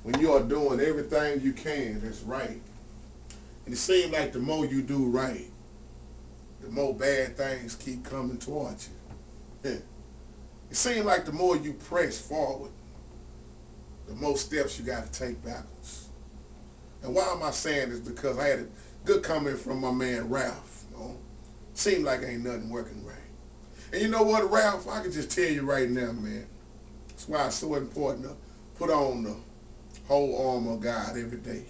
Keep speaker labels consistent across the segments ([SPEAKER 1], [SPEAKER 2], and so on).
[SPEAKER 1] when you are doing everything you can that's right. And it seems like the more you do right, the more bad things keep coming towards you. Yeah. It seems like the more you press forward, the more steps you got to take backwards. And why am I saying this? Because I had a good comment from my man Ralph. You know? Seemed like ain't nothing working right. And you know what, Ralph? I can just tell you right now, man. That's why it's so important to put on the whole armor of God every day.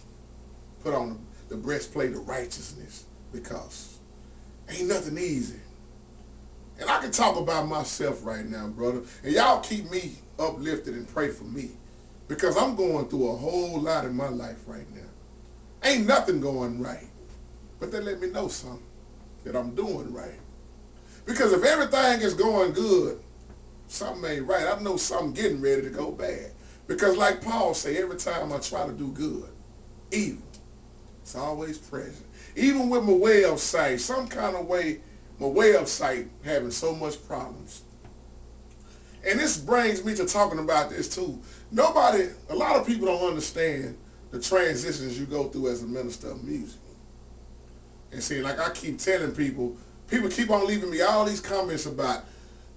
[SPEAKER 1] Put on the breastplate of righteousness, because ain't nothing easy. And I can talk about myself right now, brother. And y'all keep me uplifted and pray for me, because I'm going through a whole lot in my life right now. Ain't nothing going right. But they let me know something, that I'm doing right. Because if everything is going good, something ain't right. I know something getting ready to go bad. Because like Paul say, every time I try to do good, evil, it's always present. Even with my way of sight, some kind of way, my way of sight having so much problems. And this brings me to talking about this too. A lot of people don't understand the transitions you go through as a minister of music. And see, like I keep telling people keep on leaving me all these comments about,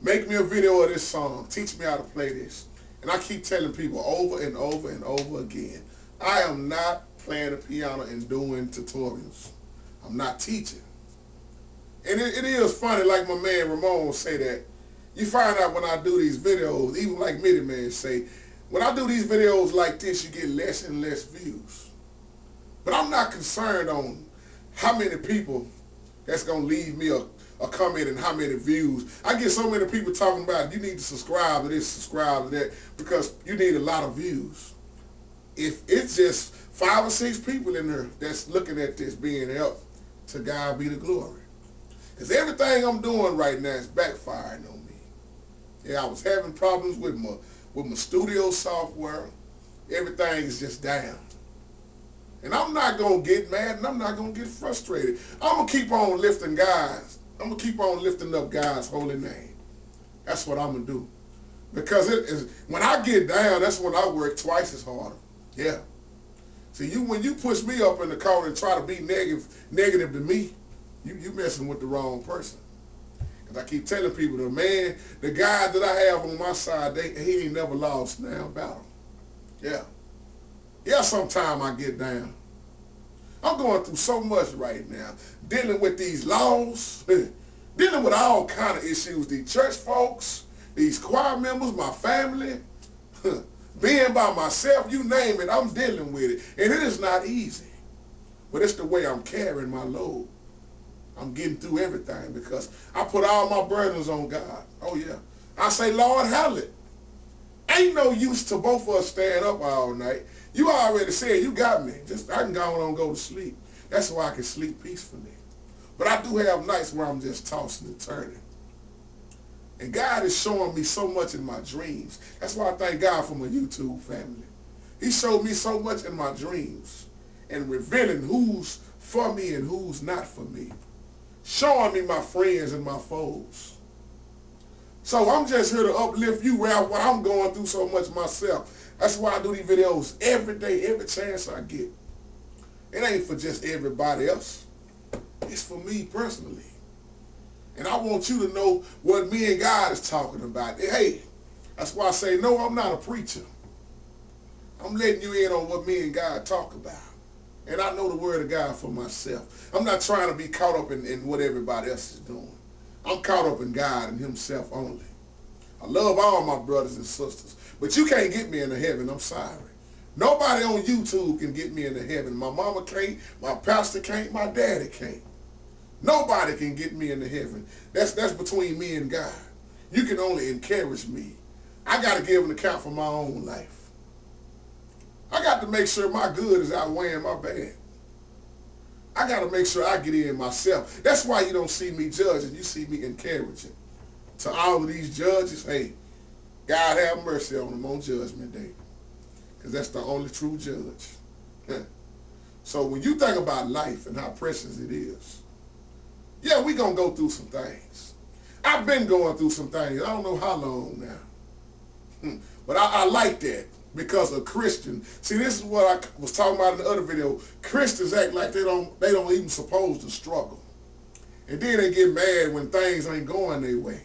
[SPEAKER 1] make me a video of this song, teach me how to play this. And I keep telling people over and over and over again, I am not playing the piano and doing tutorials. I'm not teaching. And it is funny, like my man Ramon say, that you find out when I do these videos, even like Mitty Man say, when I do these videos like this, you get less and less views. But I'm not concerned on how many people that's going to leave me a comment and how many views. I get so many people talking about, you need to subscribe to this, subscribe to that, because you need a lot of views. If it's just 5 or 6 people in there that's looking at this being helped, to God be the glory. Because everything I'm doing right now is backfiring on me. Yeah, I was having problems with my studio software. Everything is just down. And I'm not going to get mad, and I'm not going to get frustrated. I'm going to keep on lifting guys. I'm going to keep on lifting up God's holy name. That's what I'm going to do. Because when I get down, that's when I work twice as hard. Yeah. See, when you push me up in the corner and try to be negative to me, you messing with the wrong person. Because I keep telling people, the guy that I have on my side, he ain't never lost now battle. Yeah. Yeah, sometimes I get down. I'm going through so much right now, dealing with these laws, dealing with all kind of issues, these church folks, these choir members, my family, being by myself, you name it, I'm dealing with it. And it is not easy, but it's the way I'm carrying my load. I'm getting through everything because I put all my burdens on God. Oh yeah. I say, Lord, handle it. Ain't no use to both of us staying up all night. You already said you got me. I can go on and go to sleep. That's why I can sleep peacefully. But I do have nights where I'm just tossing and turning. And God is showing me so much in my dreams. That's why I thank God for my YouTube family. He showed me so much in my dreams and revealing who's for me and who's not for me. Showing me my friends and my foes. So I'm just here to uplift you, Ralph, while I'm going through so much myself. That's why I do these videos every day, every chance I get. It ain't for just everybody else. It's for me personally. And I want you to know what me and God is talking about. Hey, that's why I say, no, I'm not a preacher. I'm letting you in on what me and God talk about. And I know the word of God for myself. I'm not trying to be caught up in what everybody else is doing. I'm caught up in God and himself only. I love all my brothers and sisters. But you can't get me into heaven, I'm sorry. Nobody on YouTube can get me into heaven. My mama can't, my pastor can't, my daddy can't. Nobody can get me into heaven. That's between me and God. You can only encourage me. I got to give an account for my own life. I got to make sure my good is outweighing my bad. I got to make sure I get in myself. That's why you don't see me judging. You see me encouraging. To all of these judges, hey, God have mercy on them on Judgment Day. Because that's the only true judge. So when you think about life and how precious it is, yeah, we're going to go through some things. I've been going through some things. I don't know how long now. But I like that. because a Christian. See, this is what I was talking about in the other video. Christians act like they don't even supposed to struggle. And then they get mad when things ain't going their way.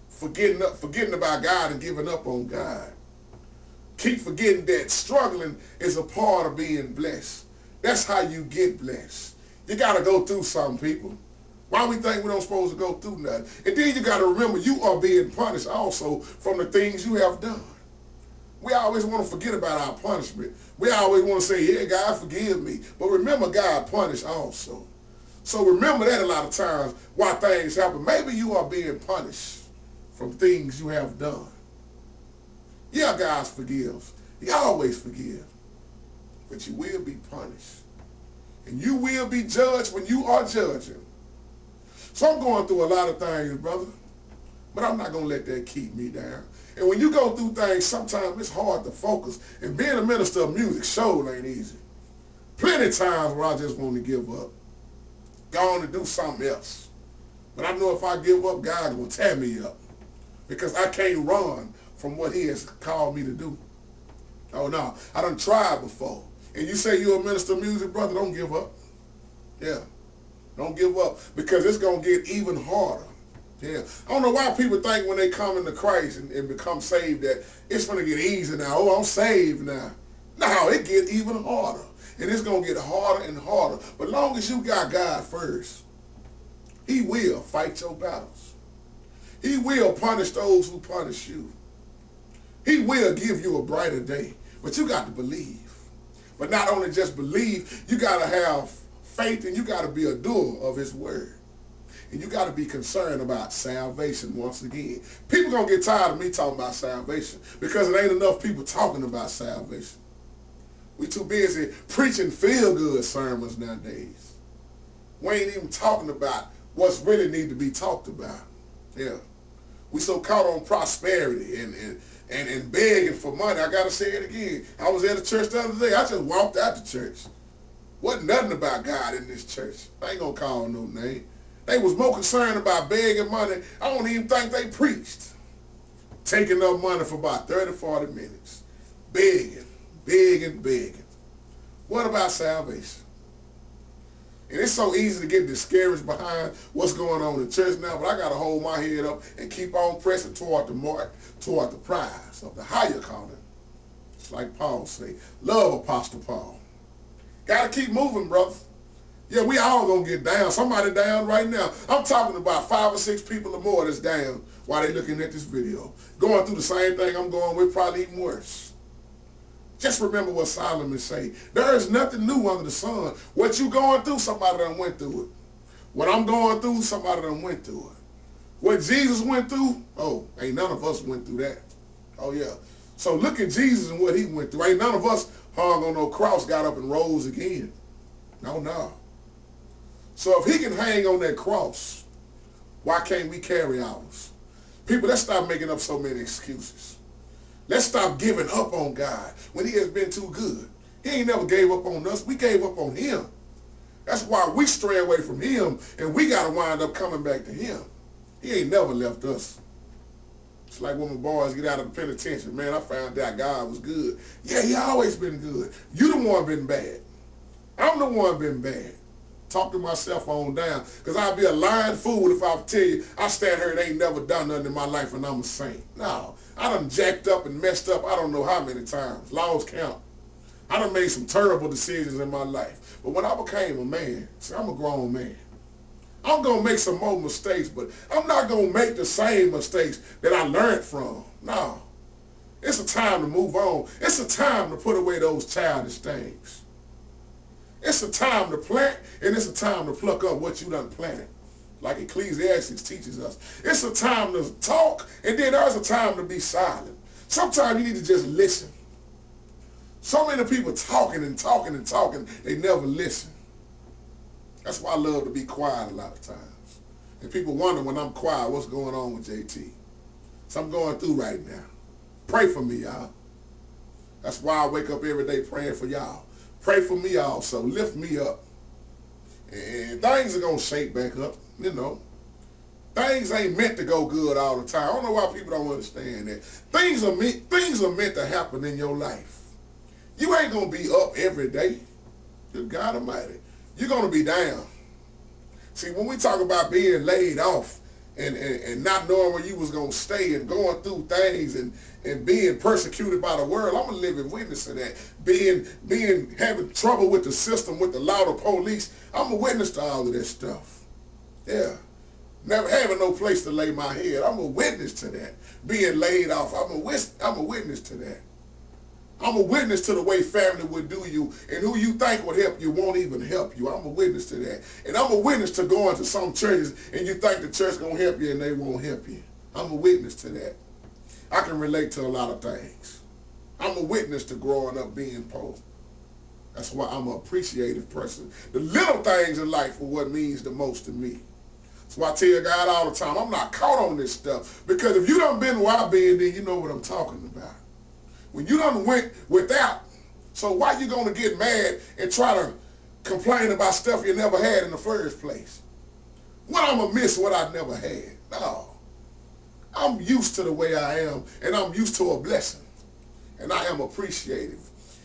[SPEAKER 1] Forgetting about God and giving up on God. Keep forgetting that struggling is a part of being blessed. That's how you get blessed. You got to go through something, people. Why we think we don't supposed to go through nothing? And then you got to remember you are being punished also from the things you have done. We always want to forget about our punishment. We always want to say, yeah, God, forgive me. But remember, God punished also. So remember that a lot of times why things happen. Maybe you are being punished from things you have done. Yeah, God forgives. He always forgives. But you will be punished. And you will be judged when you are judging. So I'm going through a lot of things, brother. But I'm not going to let that keep me down. And when you go through things, sometimes it's hard to focus. And being a minister of music sure ain't easy. Plenty of times where I just want to give up. Go on and do something else. But I know if I give up, God's going to tear me up. Because I can't run from what he has called me to do. Oh, no. I done tried before. And you say you're a minister of music, brother, don't give up. Yeah. Don't give up. Because it's going to get even harder. Yeah. I don't know why people think when they come into Christ and become saved that it's going to get easy now. Oh, I'm saved now. No, it gets even harder. And it's going to get harder and harder. But long as you got God first, he will fight your battles. He will punish those who punish you. He will give you a brighter day. But you got to believe. But not only just believe, you got to have faith and you got to be a doer of his word. And you got to be concerned about salvation once again. People going to get tired of me talking about salvation because it ain't enough people talking about salvation. We too busy preaching feel-good sermons nowadays. We ain't even talking about what's really need to be talked about. Yeah. We so caught on prosperity and begging for money. I got to say it again. I was at a church the other day. I just walked out the church. Wasn't nothing about God in this church. I ain't going to call no name. They was more concerned about begging money. I don't even think they preached. Taking up money for about 30, 40 minutes. Begging. What about salvation? And it's so easy to get discouraged behind what's going on in church now, but I got to hold my head up and keep on pressing toward the mark, toward the prize of the higher calling. It's like Paul say, love Apostle Paul. Got to keep moving, brother. Yeah, we all going to get down. Somebody down right now. I'm talking about 5 or 6 people or more that's down while they're looking at this video. Going through the same thing I'm going with, probably even worse. Just remember what Solomon say. There is nothing new under the sun. What you going through, somebody done went through it. What I'm going through, somebody done went through it. What Jesus went through, oh, ain't none of us went through that. Oh, yeah. So look at Jesus and what he went through. Ain't none of us hung on no cross, got up and rose again. No. So if he can hang on that cross, why can't we carry ours? People, let's stop making up so many excuses. Let's stop giving up on God when he has been too good. He ain't never gave up on us. We gave up on him. That's why we stray away from him, and we got to wind up coming back to him. He ain't never left us. It's like when my boys get out of the penitentiary. Man, I found out God was good. Yeah, he always been good. You the one been bad. I'm the one been bad. Talk to myself on down. Because I'd be a lying fool if I tell you I stand here and ain't never done nothing in my life and I'm a saint. No. I done jacked up and messed up I don't know how many times. Lost count. I done made some terrible decisions in my life. But when I became a man, see, I'm a grown man. I'm going to make some more mistakes, but I'm not going to make the same mistakes that I learned from. No. It's a time to move on. It's a time to put away those childish things. It's a time to plant, and it's a time to pluck up what you done planted. Like Ecclesiastes teaches us. It's a time to talk, and then there's a time to be silent. Sometimes you need to just listen. So many people talking, they never listen. That's why I love to be quiet a lot of times. And people wonder when I'm quiet, what's going on with JT? So I'm going through right now. Pray for me, y'all. That's why I wake up every day praying for y'all. Pray for me also. Lift me up. And things are going to shake back up, you know. Things ain't meant to go good all the time. I don't know why people don't understand that. Things are meant to happen in your life. You ain't going to be up every day. Good God Almighty. You're going to be down. See, when we talk about being laid off and not knowing where you was going to stay and going through things and being persecuted by the world, I'm a living witness to that. Having trouble with the system, with the law, the police, I'm a witness to all of that stuff. Yeah. Never having no place to lay my head. I'm a witness to that. Being laid off, I'm a witness to that. I'm a witness to the way family would do you, and who you think would help you won't even help you. I'm a witness to that. And I'm a witness to going to some churches and you think the church going to help you and they won't help you. I'm a witness to that. I can relate to a lot of things. I'm a witness to growing up being poor. That's why I'm an appreciative person. The little things in life are what means the most to me. That's why I tell God all the time, I'm not caught on this stuff. Because if you done been where I've been, then you know what I'm talking about. When you done went without, so why you gonna get mad and try to complain about stuff you never had in the first place? What I'm gonna miss what I never had? No. I'm used to the way I am, and I'm used to a blessing. And I am appreciative.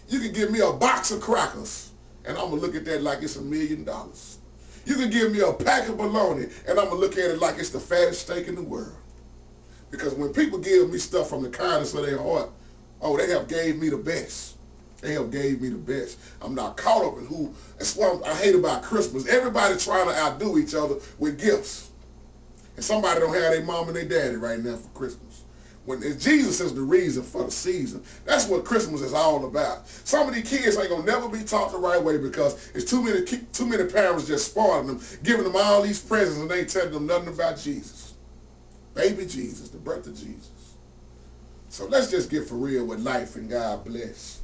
[SPEAKER 1] You can give me a box of crackers, and I'm gonna look at that like it's $1 million. You can give me a pack of bologna, and I'm going to look at it like it's the fattest steak in the world. Because when people give me stuff from the kindness of their heart, oh, they have gave me the best. They have gave me the best. I'm not caught up in who. That's what I hate about Christmas. Everybody trying to outdo each other with gifts. And somebody don't have their mom and their daddy right now for Christmas. When Jesus is the reason for the season. That's what Christmas is all about. Some of these kids ain't gonna never be taught the right way because it's too many parents just spoiling them, giving them all these presents and they ain't telling them nothing about Jesus. Baby Jesus, the birth of Jesus. So let's just get for real with life and God bless.